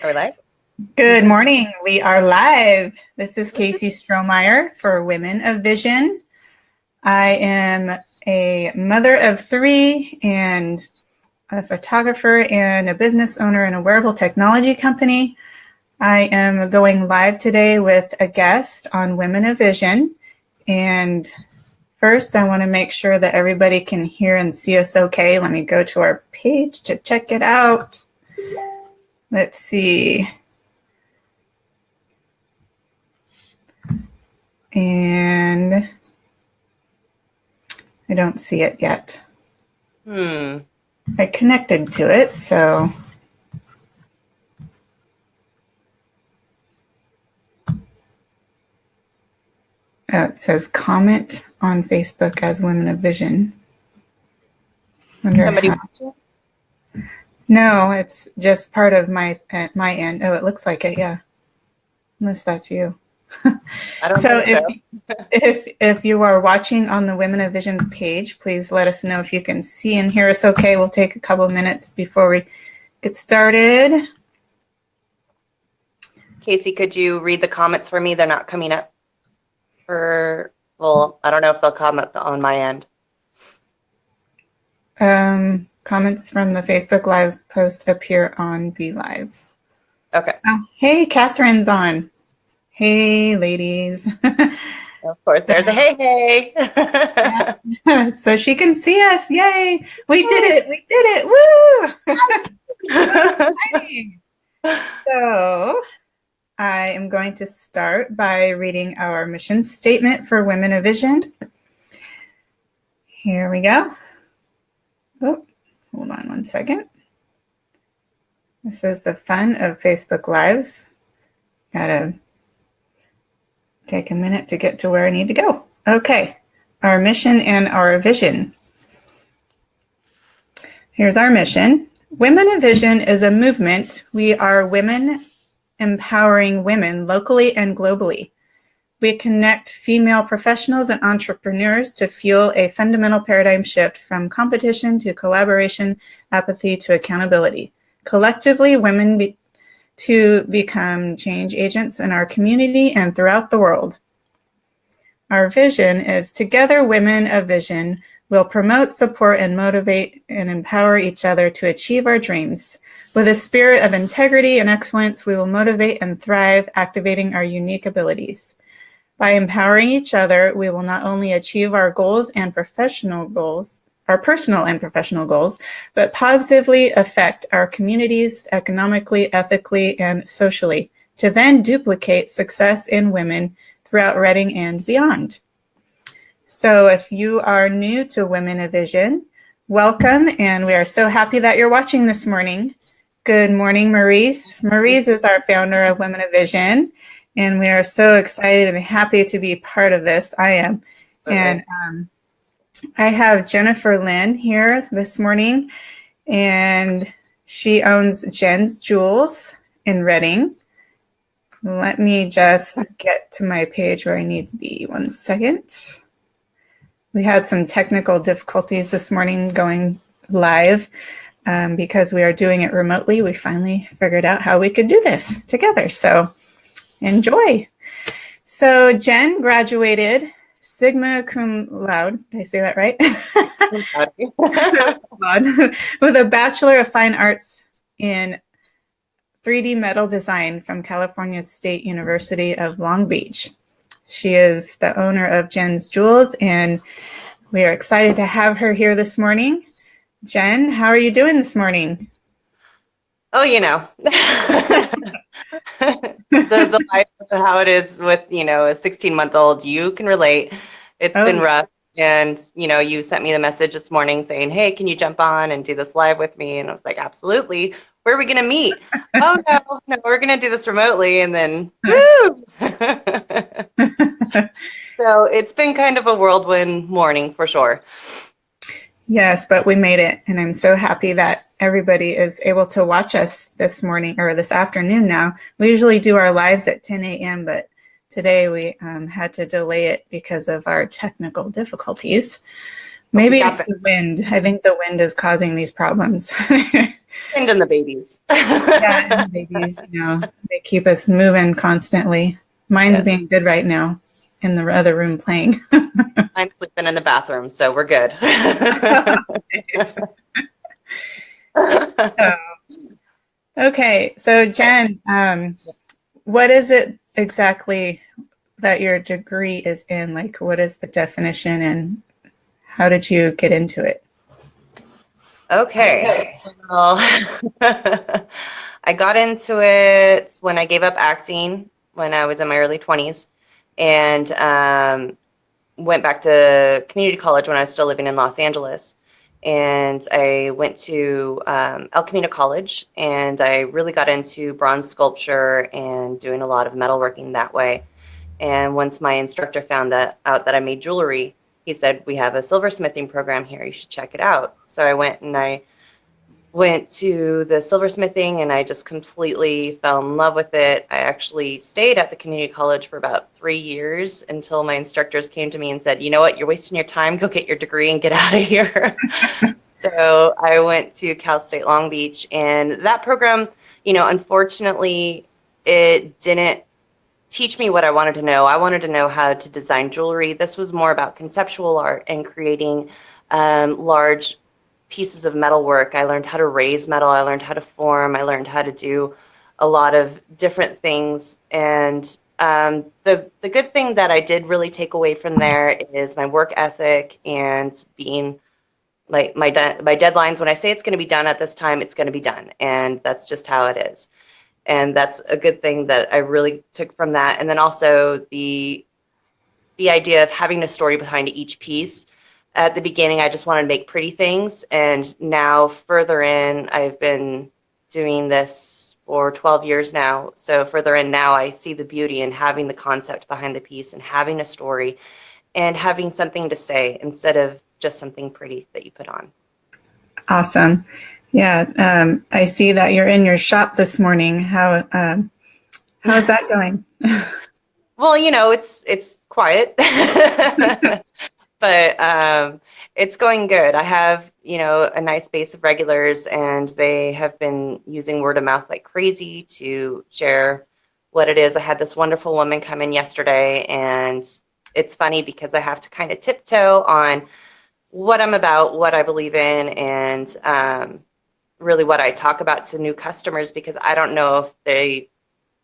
Are we live? Good morning. We are live. This is Casey Strohmeyer for Women of Vision. I am a mother of three and a photographer and a business owner in a wearable technology company. I am going live today with a guest on Women of Vision. And first, I want to make sure that everybody can hear and see us okay. Let me go to our page to check it out. Let's see. And I don't see it yet. I connected to it, so. Oh, it says comment on Facebook as Women of Vision. Somebody watching? No, it's just part of my end. Oh, it looks like it, yeah. Unless that's you. I don't So think if you are watching on the Women of Vision page, please let us know if you can see and hear us okay. We'll take a couple of minutes before we get started. Casey, could you read the comments for me? They're not coming up. Well, I don't know if they'll come up on my end. Comments from the Facebook Live post appear on Be Live. Okay. Oh, hey, Catherine's on. Hey, ladies. Of course, there's a hey. Yeah. So she can see us. Yay. We did it. We did it. Woo. Exciting. So I am going to start by reading our mission statement for Women of Vision. Here we go. Oh, hold on one second. This is the fun of Facebook Lives. Gotta take a minute to get to where I need to go. Okay, our mission and our vision. Here's our mission. Women of Vision is a movement. We are women empowering women locally and globally. We connect female professionals and entrepreneurs to fuel a fundamental paradigm shift from competition to collaboration, apathy to accountability. Collectively, women to become change agents in our community and throughout the world. Our vision is together women of vision will promote, support, and motivate and empower each other to achieve our dreams. With a spirit of integrity and excellence, we will motivate and thrive, activating our unique abilities. By empowering each other, we will not only achieve our goals and professional goals, our personal and professional goals, but positively affect our communities economically, ethically, and socially, to then duplicate success in women throughout Reading and beyond. So if you are new to Women of Vision, welcome, and we are so happy that you're watching this morning. Good morning, Maurice. Maurice is our founder of Women of Vision, and we are so excited and happy to be part of this. I am. Okay. And I have Jennifer Lynn here this morning, and she owns Jen's Jewels in Reading. Let me just get to my page where I need to be. 1 second. We had some technical difficulties this morning going live because we are doing it remotely. We finally figured out how we could do this together. So enjoy. So Jen graduated Sigma cum laude, did I say that right? With a Bachelor of Fine Arts in 3D metal design from California State University of Long Beach. She is the owner of Jen's Jewels, and we are excited to have her here this morning. Jen, how are you doing this morning? Oh, you know. the life of how it is with, a 16-month-old, you can relate. It's been rough. And, you sent me the message this morning saying, hey, can you jump on and do this live with me? And I was like, absolutely. Where are we going to meet? Oh, no, we're going to do this remotely. And then, woo! So it's been kind of a whirlwind morning for sure. Yes, but we made it. And I'm so happy that everybody is able to watch us this morning or this afternoon now. We usually do our lives at 10 a.m., but today we had to delay it because of our technical difficulties. but we Maybe got it's there. the wind. I think the wind is causing these problems. And in the babies. Yeah, and the babies, they keep us moving constantly. Mine's Yes. being good right now in the other room playing. I'm sleeping in the bathroom, so we're good. Okay, so Jen, what is it exactly that your degree is in? Like, what is the definition and how did you get into it? Okay. Well, I got into it when I gave up acting when I was in my early 20s and went back to community college when I was still living in Los Angeles. And I went to El Camino College and I really got into bronze sculpture and doing a lot of metalworking that way. And once my instructor found that out that I made jewelry, he said, "We have a silversmithing program here. You should check it out." So I went to the silversmithing and I just completely fell in love with it. I actually stayed at the community college for about 3 years until my instructors came to me and said, "You know what, you're wasting your time. Go get your degree and get out of here." So I went to Cal State Long Beach, and that program, unfortunately, it didn't teach me what I wanted to know. I wanted to know how to design jewelry. This was more about conceptual art and creating large pieces of metal work. I learned how to raise metal. I learned how to form. I learned how to do a lot of different things. And the good thing that I did really take away from there is my work ethic and being like my deadlines. When I say it's going to be done at this time, it's going to be done, and that's just how it is. And that's a good thing that I really took from that. And then also the idea of having a story behind each piece. At the beginning, I just wanted to make pretty things, and now further in, I've been doing this for 12 years now. So further in now, I see the beauty in having the concept behind the piece and having a story and having something to say instead of just something pretty that you put on. Awesome. Yeah, I see that you're in your shop this morning. How's that going? Well, it's quiet, but it's going good. I have, a nice base of regulars, and they have been using word of mouth like crazy to share what it is. I had this wonderful woman come in yesterday, and it's funny because I have to kind of tiptoe on what I'm about, what I believe in, and really what I talk about to new customers because I don't know if they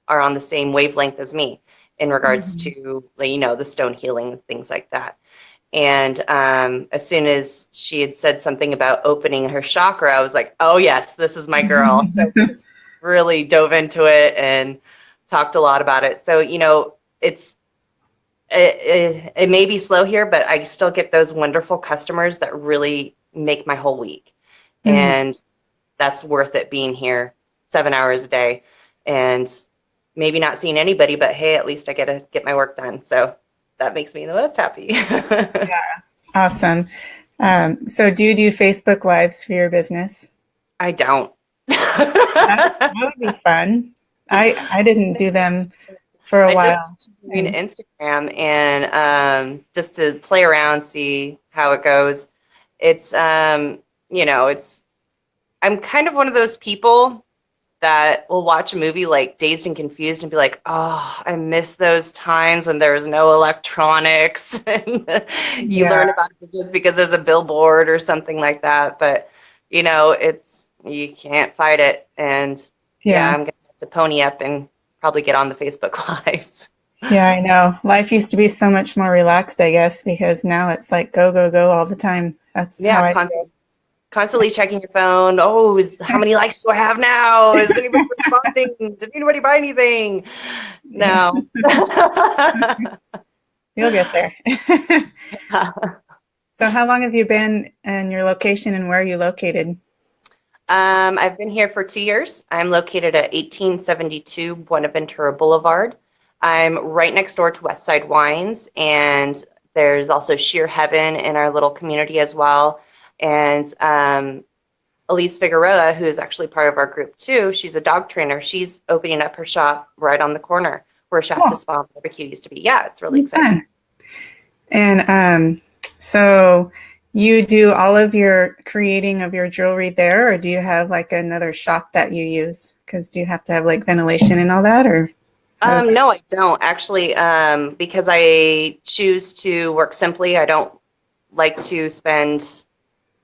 are on the same wavelength as me in regards Mhm. to, the stone healing and things like that. And as soon as she had said something about opening her chakra, I was like, oh, yes, this is my girl. So we just really dove into it and talked a lot about it. So, it may be slow here, but I still get those wonderful customers that really make my whole week. Mhm. And that's worth it being here 7 hours a day and maybe not seeing anybody, but hey, at least I get to get my work done. So that makes me the most happy. Awesome. So do you do Facebook Lives for your business? I don't. That would be fun. I didn't do them for a I just while. doing And Instagram and just to play around, see how it goes. It's it's I'm kind of one of those people that will watch a movie like Dazed and Confused and be like, oh, I miss those times when there was no electronics and you yeah, learn about it just because there's a billboard or something like that. But, you can't fight it. And yeah, yeah, I'm going to have to pony up and probably get on the Facebook Lives. yeah, I know. Life used to be so much more relaxed, I guess, because now it's like go, go, go all the time. That's how Yeah, I feel. constantly checking your phone. Oh, how many likes do I have now? Is anybody responding? Did anybody buy anything? Yeah, No. you'll get there. So how long have you been in your location and where are you located? I've been here for 2 years. I'm located at 1872 Buenaventura Boulevard. I'm right next door to Westside Wines, and there's also Sheer Heaven in our little community as well. And Elise Figueroa, who is actually part of our group too, she's a dog trainer. She's opening up her shop right on the corner where Shasta Cool. Spa Barbecue used to be. Yeah, it's really exciting. Fun. And so You do all of your creating of your jewelry there, or do you have like another shop that you use? Because do you have to have like ventilation and all that, or how does that? No, I don't actually, because I choose to work simply. I don't like to spend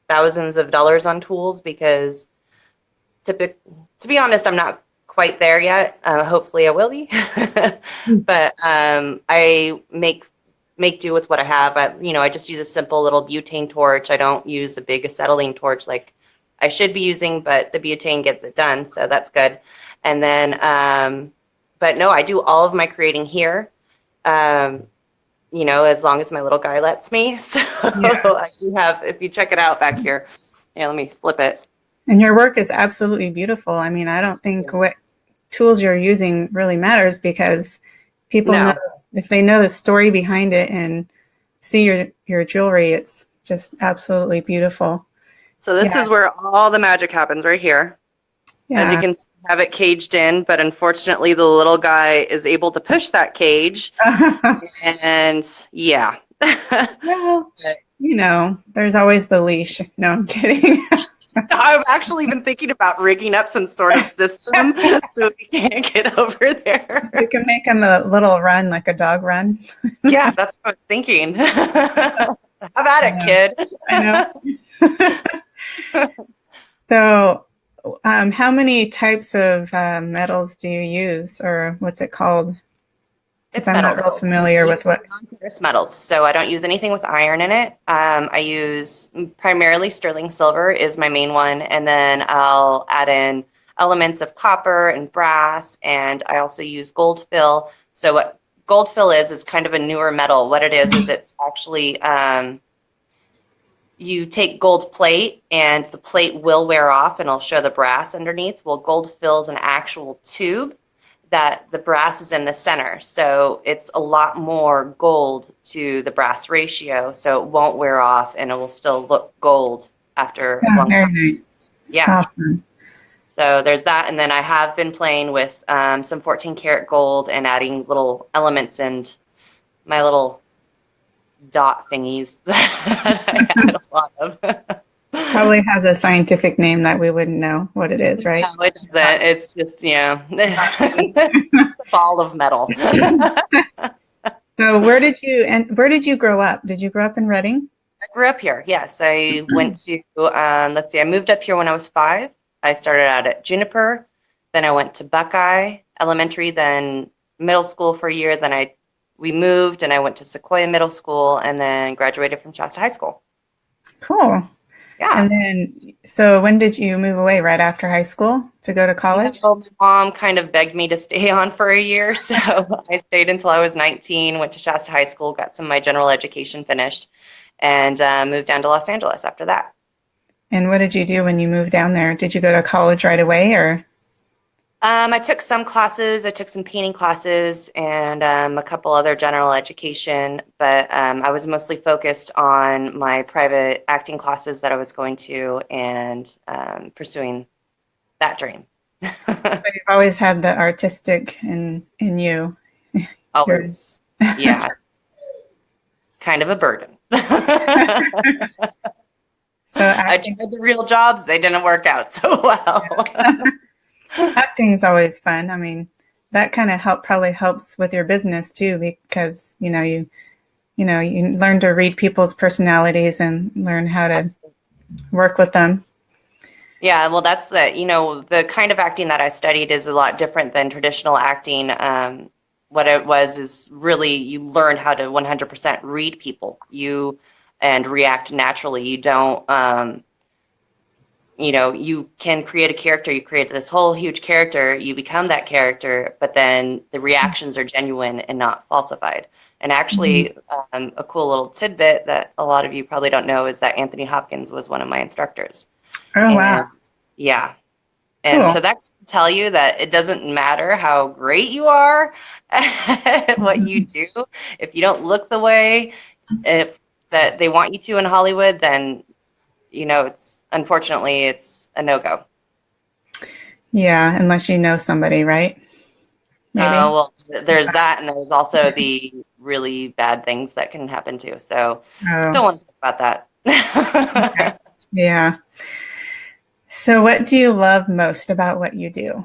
thousands of dollars on tools because to be honest, I'm not quite there yet. Hopefully, I will be. But I make do with what I have. I just use a simple little butane torch. I don't use a big acetylene torch like I should be using, but the butane gets it done, so that's good. And then, but no, I do all of my creating here. Um, as long as my little guy lets me. So Yeah. I do have, if you check it out back here, yeah, let me flip it. And your work is absolutely beautiful. I mean, I don't think what tools you're using really matters because people know No. if they know the story behind it and see your jewelry, it's just absolutely beautiful. So this Yeah, is where all the magic happens right here. As you yeah. can see, I have it caged in, but unfortunately the little guy is able to push that cage. And yeah. Well, there's always the leash. No, I'm kidding. I've actually been thinking about rigging up some sort of system so we can't get over You there. can make them a little run, like a dog run. Yeah, that's what I was thinking. Have at it, Yeah, kid. I know. So, how many types of metals do you use, or what's it called? Because It's I'm not metals. real familiar I with use what. non-ferrous metals, so I don't use anything with iron in it. I use primarily sterling silver is my main one, and then I'll add in elements of copper and brass, and I also use gold fill. So what gold fill is kind of a newer metal. What it is it's actually you take gold plate and the plate will wear off and I'll show the brass underneath. Well, gold fills an actual tube that the brass is in the center. So it's a lot more gold to the brass ratio. So it won't wear off and it will still look gold after a Yeah, long very time. nice. Yeah. Awesome. So there's that. And then I have been playing with some 14 karat gold and adding little elements and my little dot thingies that I add a lot of. Probably has a scientific name that we wouldn't know what it is, right? No, it doesn't. It's just, Dot thingy. a ball of metal. So, where did you grow up? Did you grow up in Reading? I grew up here. Yes, I went to, let's see, I moved up here when I was 5. I started out at Juniper, then I went to Buckeye Elementary, then middle school for a year, then we moved and I went to Sequoia Middle School and then graduated from Shasta High School. Cool. Yeah. And then, so when did you move away? Right after high school to go to college? No, my mom kind of begged me to stay on for a year, so I stayed until I was 19, went to Shasta High School, got some of my general education finished, and moved down to Los Angeles after that. And what did you do when you moved down there? Did you go to college right away, or? I took some classes. I took some painting classes and a couple other general education, but I was mostly focused on my private acting classes that I was going to and pursuing that dream. But you've always had the artistic in you. You're, Always, yeah, kind of a burden. so I tried the real jobs, they didn't work out so well. acting is always fun. I mean, that kind of probably helps with your business too, because you learn to read people's personalities and learn how to work with them. Yeah, well, that's the kind of acting that I studied is a lot different than traditional acting. What it was is really you learn how to 100% read people and react naturally. You don't, you can create a character. You create this whole huge character. You become that character, but then the reactions are genuine and not falsified. And Mhm. actually, a cool little tidbit that a lot of you probably don't know is that Anthony Hopkins was one of my instructors. Oh, wow. And yeah, and Cool. so that can tell you that it doesn't matter how great you are at what you do. If you don't look the way if that they want you to in Hollywood, then it's unfortunately it's a no-go. Yeah, unless you know somebody, right? Maybe. Well, there's that, and there's also the really bad things that can happen too. So Oh, don't want to talk about that. Okay. Yeah. So what do you love most about what you do?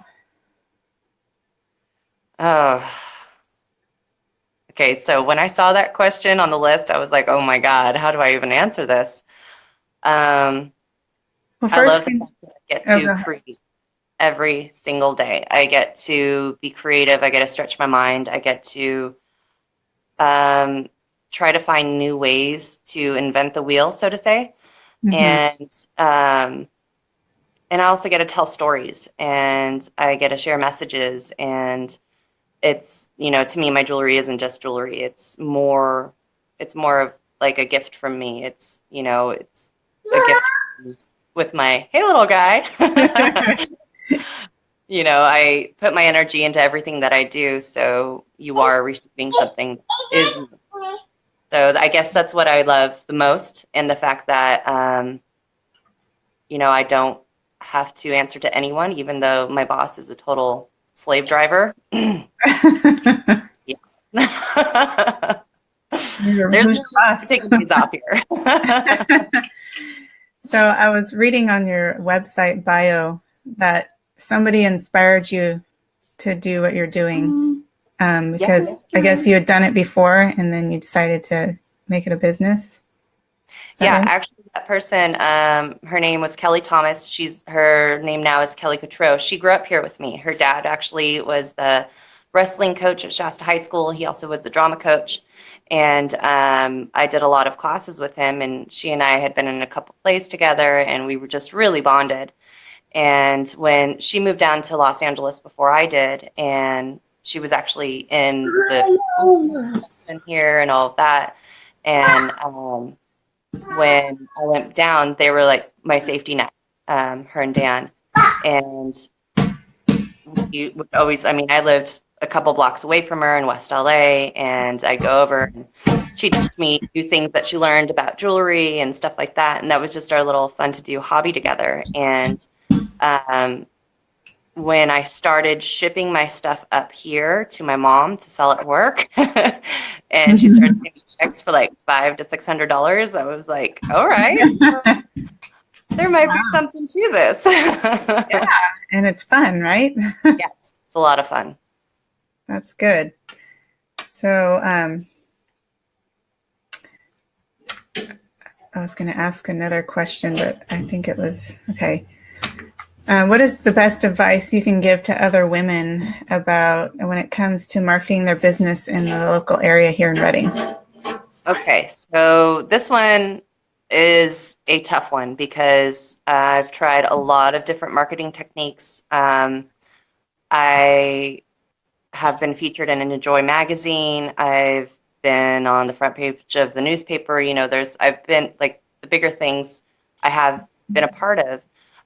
Oh, okay. So when I saw that question on the list, I was like, oh my God, how do I even answer this? Um, Well, I first, love the fact that I get oh, to go ahead. create every single day. I get to be creative. I get to stretch my mind. I get to um, try to find new ways to invent the wheel, so to say. Mm-hmm. Um, and I also get to tell stories and I get to share messages. And it's, to me, my jewelry isn't just jewelry. It's more of like a gift from me. It's a gift with my, hey, little guy. I put my energy into everything that I do, so you are receiving something that is me. So I guess that's what I love the most, and the fact that I don't have to answer to anyone, even though my boss is a total slave driver. Yeah. There's Who's no your boss? taking these off here. So I was reading on your website bio that somebody inspired you to do what you're doing, because Yes. I guess you had done it before and then you decided to make it a business. Is that Yeah, right? actually, that person, her name was Kelly Thomas. Her name now is Kelly Cotreau. She grew up here with me. Her dad actually was the wrestling coach at Shasta High School. He also was the drama coach. And I did a lot of classes with him, and she and I had been in a couple plays together, and we were just really bonded. And when she moved down to Los Angeles before I did, and she was actually in the in here and all of that, and when I went down, they were like my safety net, her and Dan. And we would always, I mean, I lived a couple blocks away from her in West LA, and I'd go over and she'd teach me new things that she learned about jewelry and stuff like that. And that was just our little fun to do hobby together. And um, when I started shipping my stuff up here to my mom to sell at work, and she started sending checks for like $500 to $600, I was like, all right, there might be Wow. something to this. Yeah, and it's fun, right? Yes, it's a lot of fun. That's good. So I was going to ask another question, but I think it was okay. What is the best advice you can give to other women about when it comes to marketing their business in the local area here in Reading? Okay, so this one is a tough one because I've tried a lot of different marketing techniques. I have been featured in Enjoy magazine. I've been on the front page of the newspaper. I've been like the bigger things I have been a part of.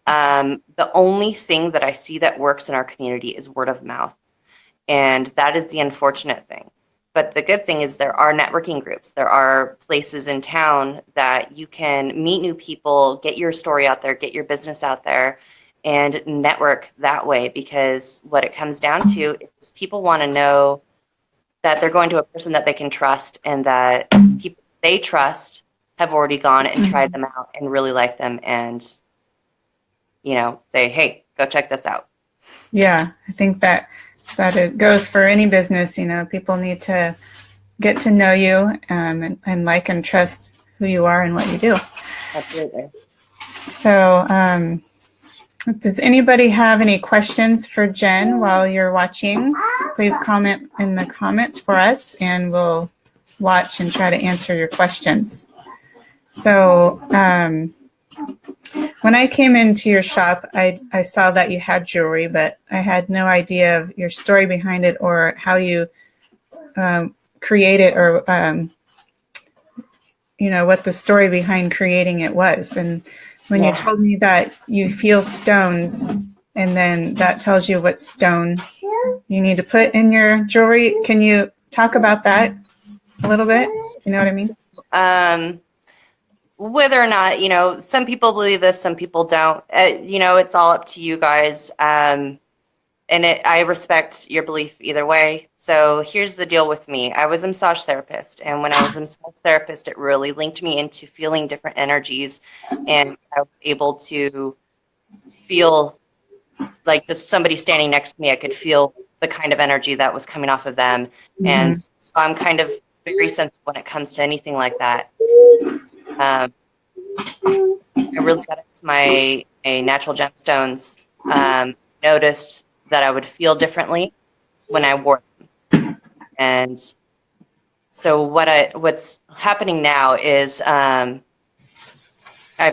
The only thing that I see that works in our community is word of mouth. And that is the unfortunate thing. But the good thing is there are networking groups. There are places in town that you can meet new people, get your story out there, get your business out there, and network that way. Because what it comes down to is people want to know that they're going to a person that they can trust and that people they trust have already gone and tried them out and really like them and, say, hey, go check this out. Yeah, I think that it goes for any business. People need to get to know you, and like and trust who you are and what you do. Absolutely. So, does anybody have any questions for Jen while you're watching? Please comment in the comments for us, and we'll watch and try to answer your questions. So, when I came into your shop, I saw that you had jewelry, but I had no idea of your story behind it or how you create it, or what the story behind creating it was. And when you told me that you feel stones, and then that tells you what stone you need to put in your jewelry, can you talk about that a little bit? You know what I mean? Whether or not, some people believe this, some people don't. It's all up to you guys. and I respect your belief either way. So here's the deal with me. I was a massage therapist, and when I was a massage therapist, it really linked me into feeling different energies, and I was able to feel like just somebody standing next to me. I could feel the kind of energy that was coming off of them, Mm-hmm. and so I'm kind of very sensitive when it comes to anything like that. Um, I really got into my natural gemstones. Noticed that I would feel differently when I wore them. And so what's happening now is I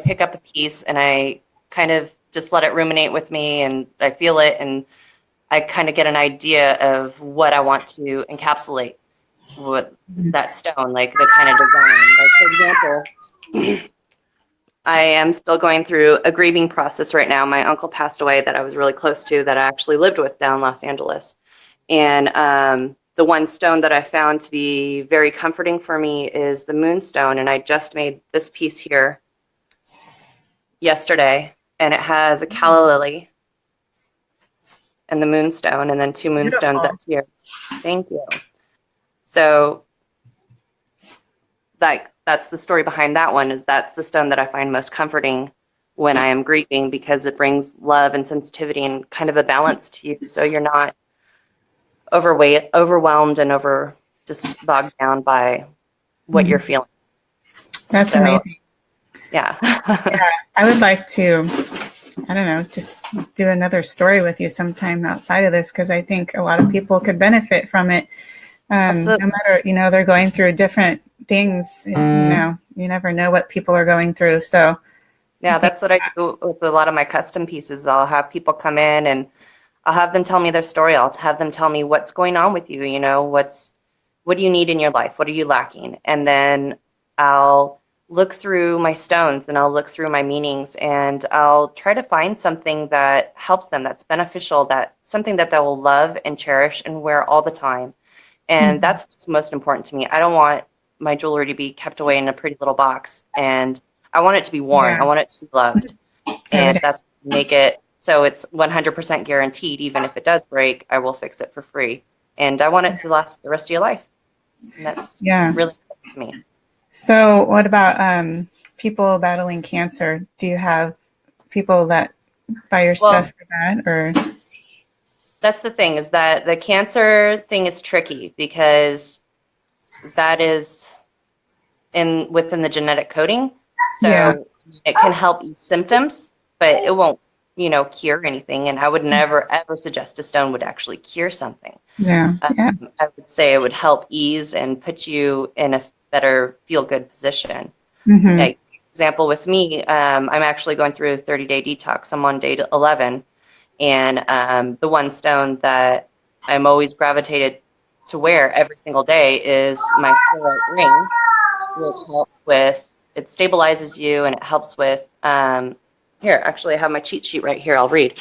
pick up a piece and I kind of just let it ruminate with me, and I feel it, and I kind of get an idea of what I want to encapsulate with that stone, like the kind of design. Like, for example, I am still going through a grieving process right now. My uncle passed away that I was really close to, that I actually lived with down in Los Angeles. And the one stone that I found to be very comforting for me is the moonstone. And I just made this piece here yesterday, and it has a calla lily and the moonstone, and then two moonstones Beautiful. up here. Thank you. So that's the story behind that one, is that's the stone that I find most comforting when I am grieving, because it brings love and sensitivity and kind of a balance to you, so you're not overwhelmed and just bogged down by what you're Mm-hmm. feeling. That's So amazing. yeah. Yeah, I would like to, I don't know, just do another story with you sometime outside of this, because I think a lot of people could benefit from it. No Absolutely. matter, they're going through different things, you never know what people are going through. So I Yeah, think, that's what I do with a lot of my custom pieces. I'll have people come in and I'll have them tell me their story. I'll have them tell me what's going on with you, what do you need in your life? What are you lacking? And then I'll look through my stones and I'll look through my meanings, and I'll try to find something that helps them, that's beneficial, that something that they will love and cherish and wear all the time. And Mhm. that's what's most important to me. I don't want my jewelry to be kept away in a pretty little box, and I want it to be worn. Yeah, I want it to be loved. I And would. that's make it so it's 100% guaranteed. Even if it does break, I will fix it for free. And I want it to last the rest of your life. And that's Yeah. really important to me. So what about people battling cancer? Do you have people that buy your Well, stuff for that, or? that's the thing, is that the cancer thing is tricky, because that is within the genetic coding. Yeah. So it can help ease symptoms, but it won't, cure anything. And I would never, ever suggest a stone would actually cure something. Yeah. Yeah. I would say it would help ease and put you in a better feel-good position. Mm-hmm. Like, for example, with me, I'm actually going through a 30-day detox. I'm on day 11, and the one stone that I'm always gravitated to wear every single day is my ferrite ring, which helps with, it stabilizes you, and it helps with, here, actually, I have my cheat sheet right here. I'll read.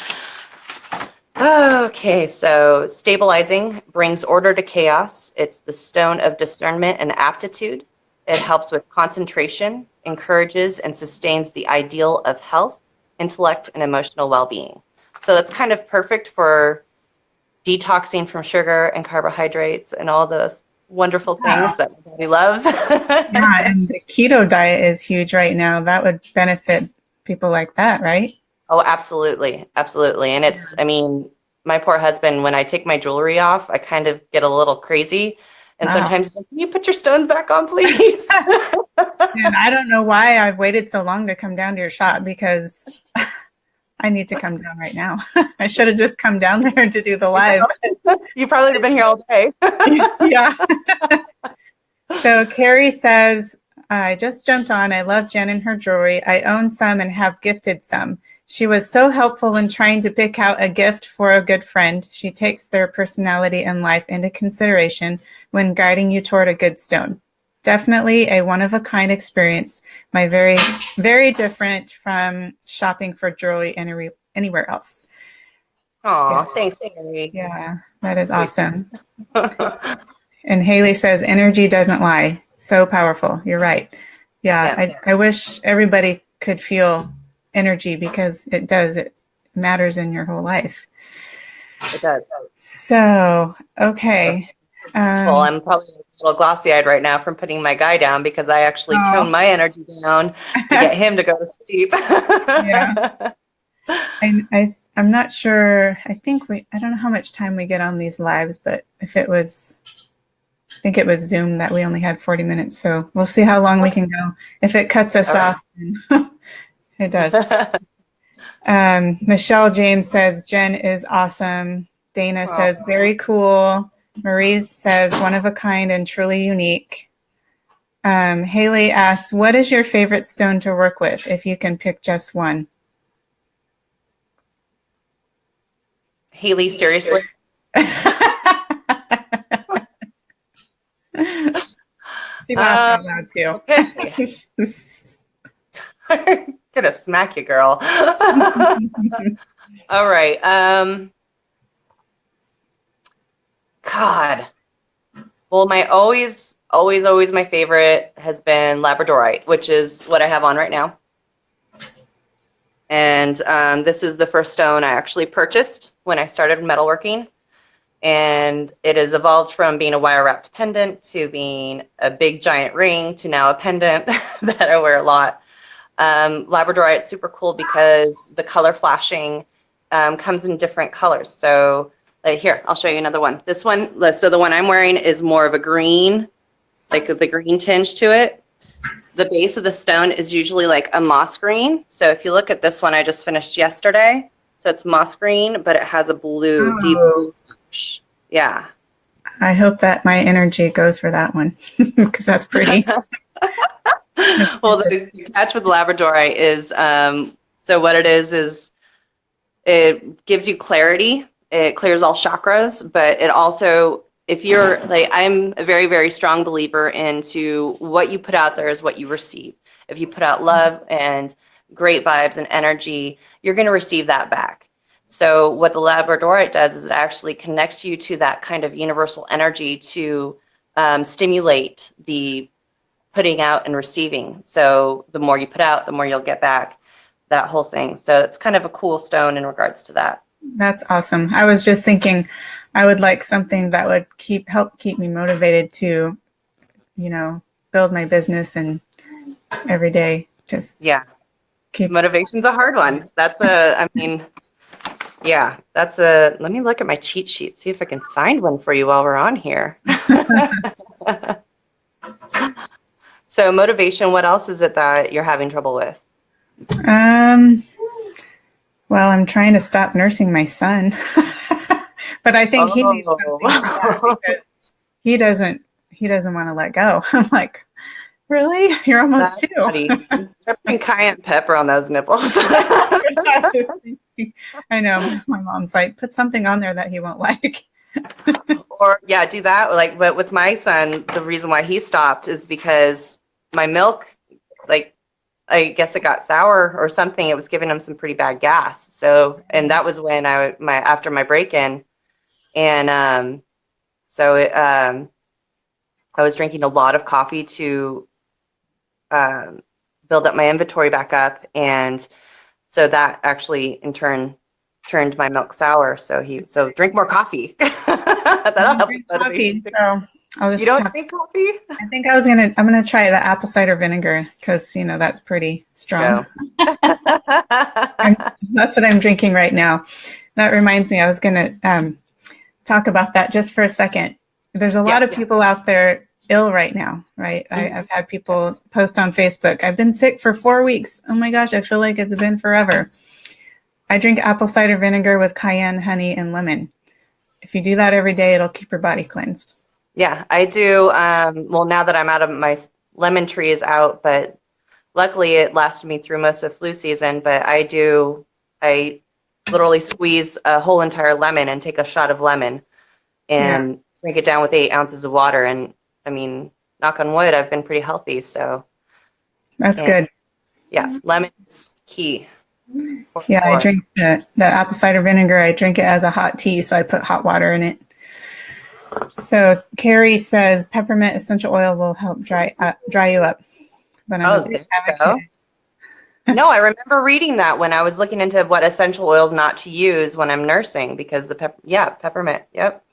Okay, so stabilizing brings order to chaos. It's the stone of discernment and aptitude. It helps with concentration, encourages and sustains the ideal of health, intellect, and emotional well-being. So that's kind of perfect for detoxing from sugar and carbohydrates and all those wonderful Yeah. things that my body loves. Yeah. And the keto diet is huge right now. That would benefit people like that, right? Oh, absolutely. Absolutely. And I mean, my poor husband, when I take my jewelry off, I kind of get a little crazy. And Wow. sometimes he's like, can you put your stones back on, please? And I don't know why I've waited so long to come down to your shop, because I need to come down right now. I should have just come down there to do the live. You probably would have been here all day. Yeah. So Carrie says, I just jumped on. I love Jen and her jewelry. I own some and have gifted some. She was so helpful when trying to pick out a gift for a good friend. She takes their personality and life into consideration when guiding you toward a good stone. Definitely a one-of-a-kind experience. My very, very different from shopping for jewelry anywhere else. Aw, Yes. thanks, Carrie. Yeah, that is Sweet. awesome. And Haley says, energy doesn't lie. So powerful. You're right. Yeah, Yeah. I wish everybody could feel energy, because it does. It matters in your whole life. It does. So, okay. Well, I'm probably a little glossy-eyed right now from putting my guy down because I actually Oh, toned my energy down to get him to go to sleep. yeah. I'm not sure. I don't know how much time we get on these lives, but I think it was Zoom that we only had 40 minutes. So we'll see how long we can go. If it cuts us off, it does. Michelle James says, Jen is awesome. Dana says, very cool. Marie says, one of a kind and truly unique. Haley asks, what is your favorite stone to work with if you can pick just one? Haley, seriously? She laughed out loud too. Okay. I'm gonna smack you, girl. All right. God. Well, my always my favorite has been Labradorite, which is what I have on right now. And this is the first stone I actually purchased when I started metalworking. And it has evolved from being a wire-wrapped pendant to being a big giant ring to now a pendant that I wear a lot. Labradorite is super cool because the color flashing comes in different colors. So here, I'll show you another one. This one, so the one I'm wearing is more of a green, like the green tinge to it. The base of the stone is usually like a moss green. So if you look at this one I just finished yesterday, so it's moss green, but it has a blue, deep blue flash. Yeah. I hope that my energy goes for that one because that's pretty. Well, the catch with Labradorite is, so what it is it gives you clarity. It clears all chakras, but it also, if you're like, I'm a very, very strong believer into what you put out there is what you receive. If you put out love and great vibes and energy, you're going to receive that back. So what the Labradorite does is it actually connects you to that kind of universal energy to stimulate the putting out and receiving. So the more you put out, the more you'll get back, that whole thing. So it's kind of a cool stone in regards to that. That's awesome. I was just thinking I would like something that would help keep me motivated to, build my business and every day just keep motivation's a hard one. Let me look at my cheat sheet, see if I can find one for you while we're on here. So motivation, what else is it that you're having trouble with? Well, I'm trying to stop nursing my son, but I think he needs something for that because he doesn't want to let go. I'm like, really? You're almost two. Putting cayenne pepper on those nipples. I know. My mom's like, put something on there that he won't like. Or do that. But with my son, the reason why he stopped is because my milk, I guess it got sour or something. It was giving him some pretty bad gas. So, and that was when after my break-in, and I was drinking a lot of coffee to build up my inventory back up, and so that actually in turn turned my milk sour. So drink more coffee. That'll help with motivation. So you don't drink coffee? I think I'm gonna try the apple cider vinegar because that's pretty strong. That's what I'm drinking right now. That reminds me, I was gonna talk about that just for a second. There's a lot of people out there ill right now, right? I've had people post on Facebook, I've been sick for 4 weeks. Oh my gosh, I feel like it's been forever. I drink apple cider vinegar with cayenne, honey, and lemon. If you do that every day, it'll keep your body cleansed. Yeah, I do. Well, now that I'm out of my lemon tree is out, but luckily it lasted me through most of flu season. But I literally squeeze a whole entire lemon and take a shot of lemon and drink it down with 8 ounces of water. And I mean, knock on wood, I've been pretty healthy. So that's good. Yeah, lemon's key. Yeah, I drink the apple cider vinegar. I drink it as a hot tea, so I put hot water in it. So Carrie says peppermint essential oil will help dry you up. But I'm a big advocate. No, I remember reading that when I was looking into what essential oils not to use when I'm nursing because peppermint. Yep.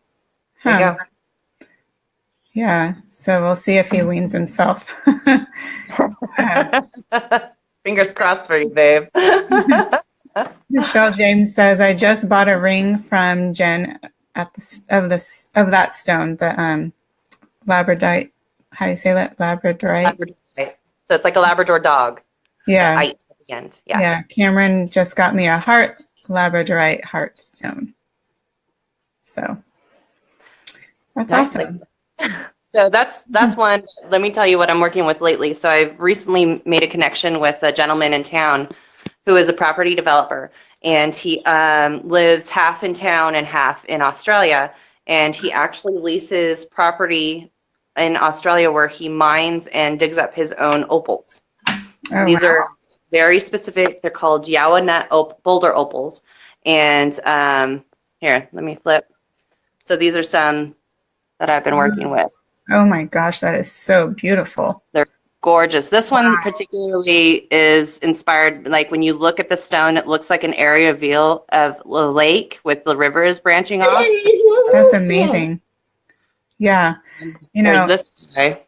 There you Huh. go. Yeah. So we'll see if he weans himself. Fingers crossed for you, babe. Michelle James says, "I just bought a ring from Jen at of that stone, the Labradorite. How do you say that? Labradorite. Labradorite. So it's like a Labrador dog. The Yeah, "ite" at the end. Yeah. yeah. Cameron just got me a heart Labradorite heart stone. So that's Nice. awesome. So that's one. Let me tell you what I'm working with lately. So I've recently made a connection with a gentleman in town who is a property developer, and he lives half in town and half in Australia. And he actually leases property in Australia where he mines and digs up his own opals. Oh These wow. are very specific. They're called Yawa Nut boulder opals. And here, let me flip. So these are some that I've been working with. Oh my gosh, that is so beautiful. They're gorgeous. This one Wow. particularly is inspired, like when you look at the stone, it looks like an area of a lake with the rivers branching off. That's amazing. Yeah. You There's know, this guy.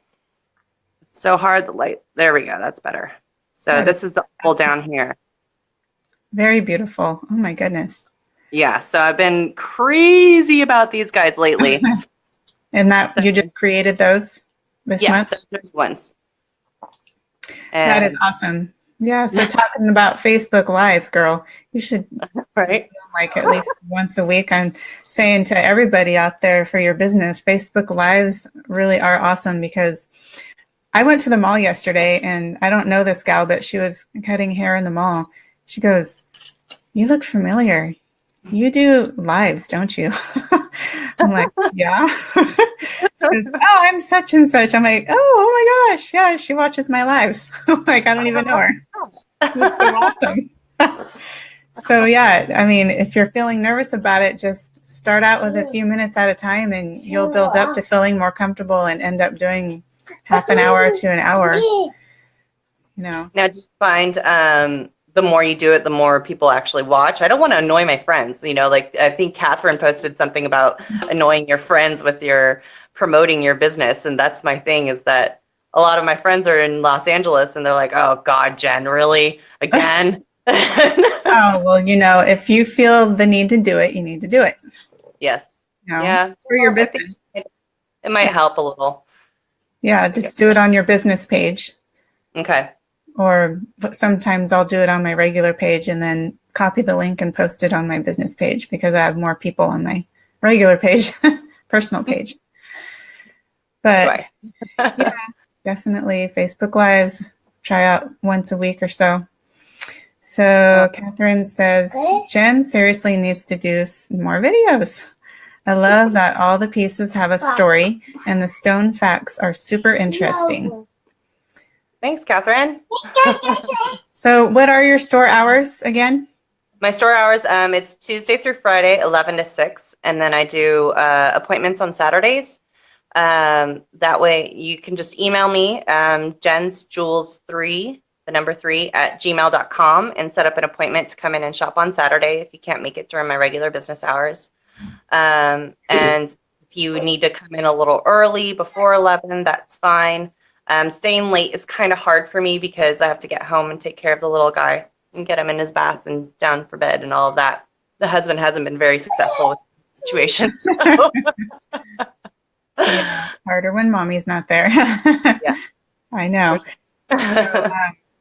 It's so hard, the light. There we go. That's better. So that is this is the opal down here. very beautiful. Oh my goodness. Yeah, so I've been crazy about these guys lately. And that So, you just created those this yeah, month? those ones. That is And awesome. Yeah, so talking about Facebook Lives, girl, you should right. like at least once a week. I'm saying to everybody out there for your business, Facebook Lives really are awesome because I went to the mall yesterday and I don't know this gal, but she was cutting hair in the mall. She goes, "You look familiar. You do lives, don't you?" I'm like, "Yeah." She goes, "Oh, I'm such and such." I'm like, "Oh my gosh. Yeah, she watches my lives." I'm like, I don't even know her. That's so awesome. So yeah, I mean, if you're feeling nervous about it, just start out with a few minutes at a time and you'll build up to feeling more comfortable and end up doing half an hour to an hour. Now, do you find the more you do it, the more people actually watch? I don't want to annoy my friends. Like I think Catherine posted something about annoying your friends with your promoting your business, and that's my thing. Is that a lot of my friends are in Los Angeles, and they're like, "Oh God, Jen, really again?" Oh, well, if you feel the need to do it, you need to do it. Yes. Yeah. For your Well, I think business. it might help a little. Yeah, just do it on your business page. Okay. Or sometimes I'll do it on my regular page and then copy the link and post it on my business page because I have more people on my regular page, personal page. But yeah, definitely Facebook Lives, try out once a week or so. So Catherine says, Jen seriously needs to do more videos. I love that all the pieces have a story and the stone facts are super interesting. Thanks, Catherine. So what are your store hours again? My store hours, it's Tuesday through Friday, 11 to 6, and then I do appointments on Saturdays. That way you can just email me, jensjules3, the number 3, at gmail.com and set up an appointment to come in and shop on Saturday if you can't make it during my regular business hours. And if you need to come in a little early, before 11, that's fine. Staying late is kind of hard for me because I have to get home and take care of the little guy and get him in his bath and down for bed and all of that. The husband hasn't been very successful with situations. So. Yeah, harder when mommy's not there. Yeah. I know. So,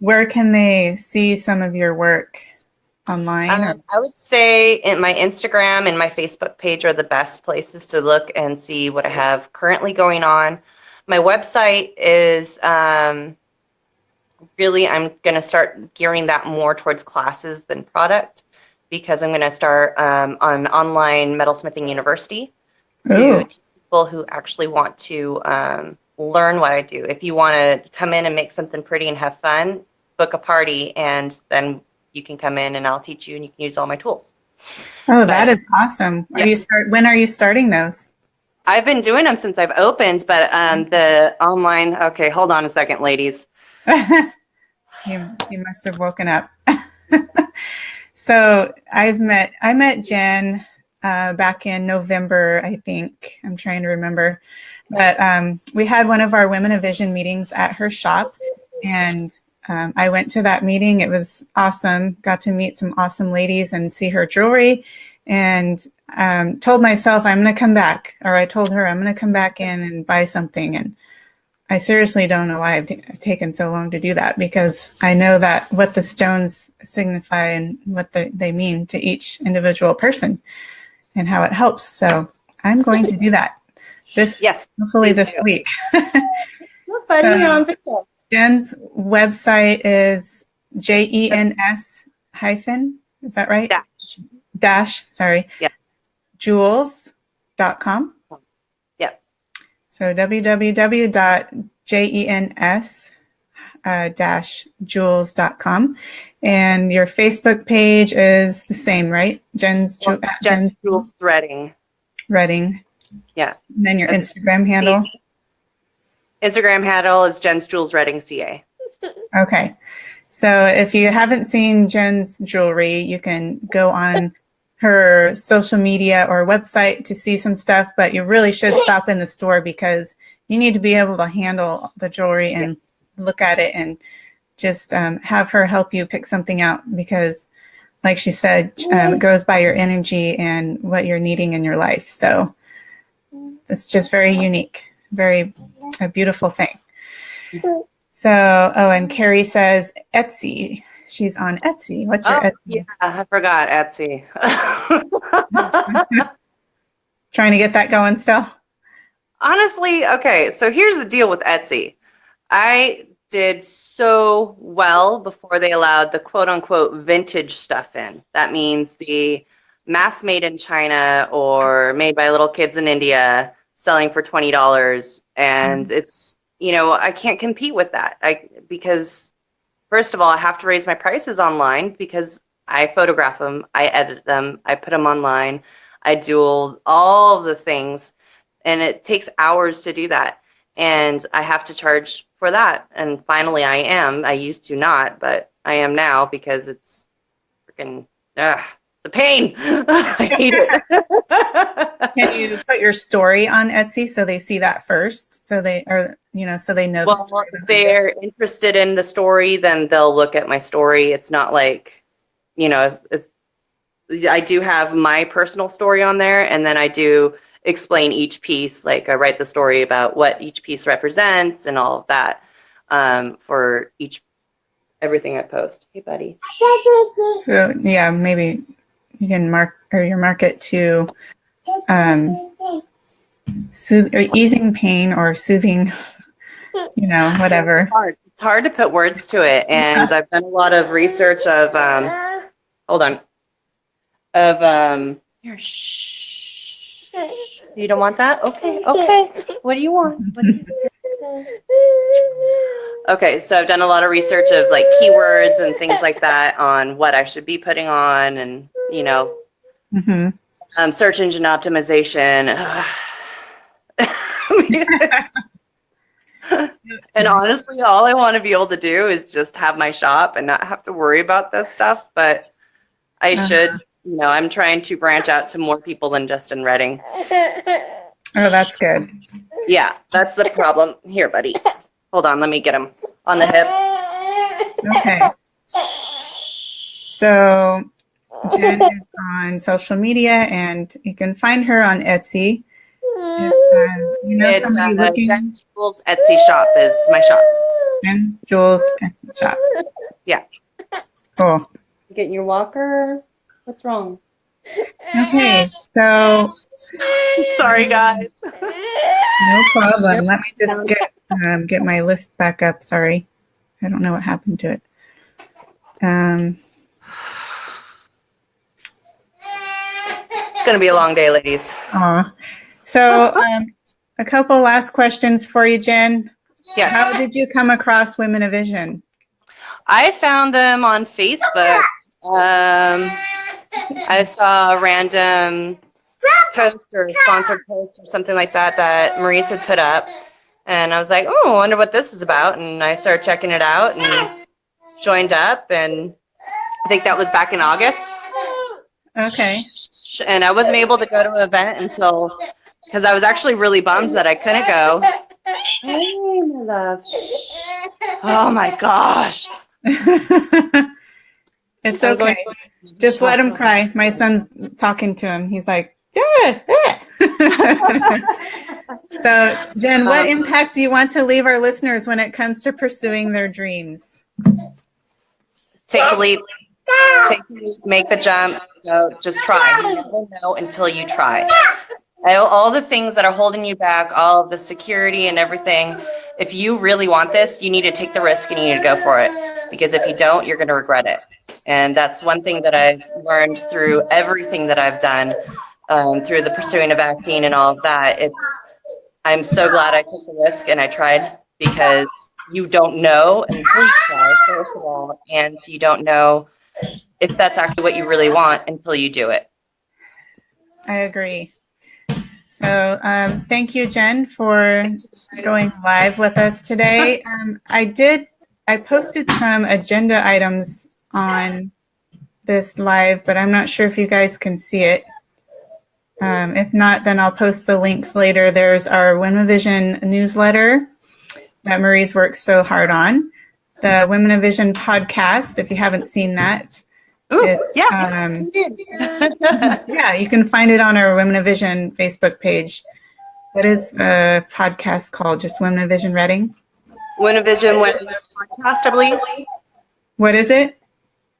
where can they see some of your work online? I would say in my Instagram and my Facebook page are the best places to look and see what I have currently going on. My website is really, I'm going to start gearing that more towards classes than product because I'm going to start on online metalsmithing university to teach people who actually want to learn what I do. If you want to come in and make something pretty and have fun, book a party and then you can come in and I'll teach you and you can use all my tools. Oh, that is awesome. Yeah. When are you starting those? I've been doing them since I've opened, but the online, okay, hold on a second, ladies. He must have woken up. So I met Jen back in November, I think. I'm trying to remember. But we had one of our Women of Vision meetings at her shop, and I went to that meeting. It was awesome. Got to meet some awesome ladies and see her jewelry, and told myself I'm going to come back, or I told her I'm going to come back in and buy something. And I seriously don't know why I've taken so long to do that, because I know that what the stones signify and what they mean to each individual person and how it helps. So I'm going to do that hopefully this week. So, Jen's website is JENS hyphen, is that right? Sorry. Yeah. Jewels.com. Yep. So www.jens-jewels.com. And your Facebook page is the same, right? Jen's Jewels Redding. Yeah. And then your Instagram handle? Instagram handle is Jen's Jewels Redding CA. Okay. So if you haven't seen Jen's jewelry, you can go on her social media or website to see some stuff, but you really should stop in the store, because you need to be able to handle the jewelry and look at it, and just have her help you pick something out, because like she said, it goes by your energy and what you're needing in your life. So it's just very unique, very a beautiful thing. So, and Carrie says Etsy. She's on Etsy. What's your Etsy? Yeah, I forgot Etsy. Trying to get that going still? Honestly, okay, so here's the deal with Etsy. I did so well before they allowed the quote-unquote vintage stuff in. That means the mass made in China or made by little kids in India selling for $20. And it's, I can't compete with that. Because first of all, I have to raise my prices online, because I photograph them, I edit them, I put them online, I do all of the things, and it takes hours to do that. And I have to charge for that. And finally I am. I used to not, but I am now, because it's freaking, it's a pain. I hate it. Can you put your story on Etsy so they see that first? So they are, so they know. Well, if they're interested in the story, then they'll look at my story. It's not like, I do have my personal story on there, and then I do explain each piece. Like I write the story about what each piece represents and all of that for everything I post. Hey, buddy. So yeah, maybe you can mark it to easing pain or soothing, whatever. It's hard to put words to it, and I've done a lot of research of here. Shh. You don't want that? Okay. What do you want? Okay, so I've done a lot of research of like keywords and things like that on what I should be putting on, and search engine optimization. And honestly, all I want to be able to do is just have my shop and not have to worry about this stuff. But I should, I'm trying to branch out to more people than just in Redding. Oh, that's good. Yeah, that's the problem. Here, buddy. Hold on, let me get him on the hip. Okay. So Jen is on social media, and you can find her on Etsy. If, Jen Jules Etsy shop is my shop. Jen Jules Etsy shop. Yeah. Cool. You getting your walker? What's wrong? Okay, so sorry, guys. No problem. Let me just get my list back up. Sorry, I don't know what happened to it. It's gonna be a long day, ladies. So a couple last questions for you, Jen. Yeah. How did you come across Women of Vision? I found them on Facebook. I saw a random post or sponsored post or something like that Maurice had put up, and I was like, oh, I wonder what this is about, and I started checking it out, and joined up, and I think that was back in August. Okay. And I wasn't able to go to an event until, because I was actually really bummed that I couldn't go. Hey, my love. Oh my gosh. It's okay. Just let him cry. My son's talking to him. He's like, yeah. So, Jen, what impact do you want to leave our listeners when it comes to pursuing their dreams? Take the leap. Make the jump. Just try. You never know until you try. All the things that are holding you back, all of the security and everything, if you really want this, you need to take the risk and you need to go for it. Because if you don't, you're going to regret it. And that's one thing that I've learned through everything that I've done, through the pursuing of acting and all of that. I'm so glad I took the risk and I tried, because you don't know until you try, first of all, and you don't know if that's actually what you really want until you do it. I agree. So thank you, Jen, for going live with us today. I posted some agenda items on this live, but I'm not sure if you guys can see it. If not, then I'll post the links later. There's our Women of Vision newsletter that Marie's worked so hard on. The Women of Vision podcast, if you haven't seen that. Ooh, yeah, you can find it on our Women of Vision Facebook page. What is the podcast called? Just Women of Vision Reading? Women of Vision podcast, I believe. What is it?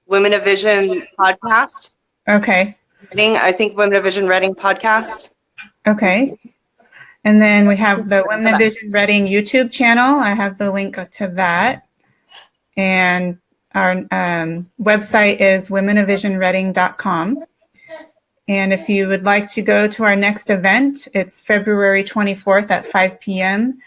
Women of Vision podcast. Okay. I think Women of Vision Reading podcast. Okay. And then we have the Women of Vision Reading YouTube channel. I have the link to that. And our website is womenofvisionreading.com. And if you would like to go to our next event, it's February 24th at 5 p.m.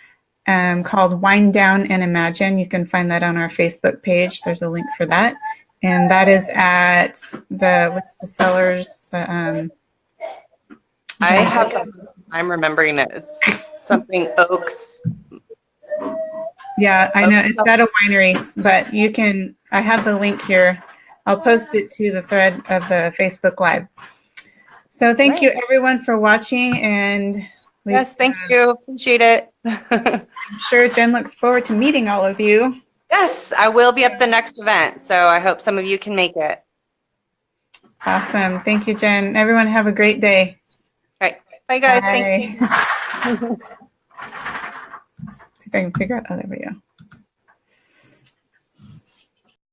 Called Wind Down and Imagine. You can find that on our Facebook page. There's a link for that. And that is at what's the sellers? I'm remembering it. It's something Oaks. Yeah, I know it's at a winery, but I have the link here. I'll post it to the thread of the Facebook Live. So thank you everyone for watching, and yes, thank you. Appreciate it. I'm sure Jen looks forward to meeting all of you. Yes, I will be at the next event, so I hope some of you can make it. Awesome. Thank you, Jen. Everyone have a great day. All right. Bye, guys. Bye. Thanks. See if I can figure out. Oh, there we go.